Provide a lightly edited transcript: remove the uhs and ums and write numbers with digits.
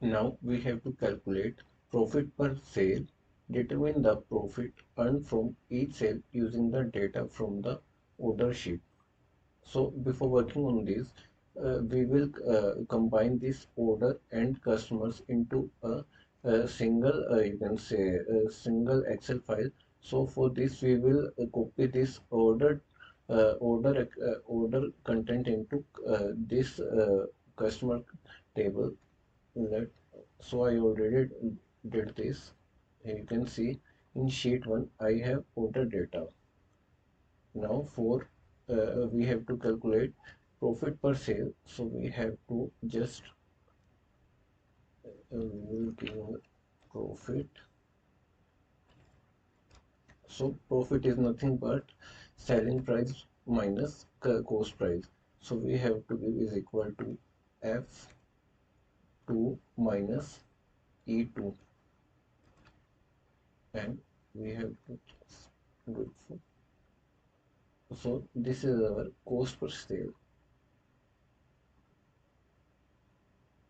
Now we have to calculate profit per sale, determine the profit earned from each sale using the data from the order sheet. So before working on this, we will combine this order and customers into a single, you can say, a single Excel file. So for this, we will copy this order content into this customer table. Let So I already did this. You can see in sheet 1 I have order data. Now for we have to calculate profit per sale, so we have to just we will give profit. So profit is nothing but selling price minus cost price. So we have to give is equal to F2 minus E2, and we have to do it for. So this is our cost per sale.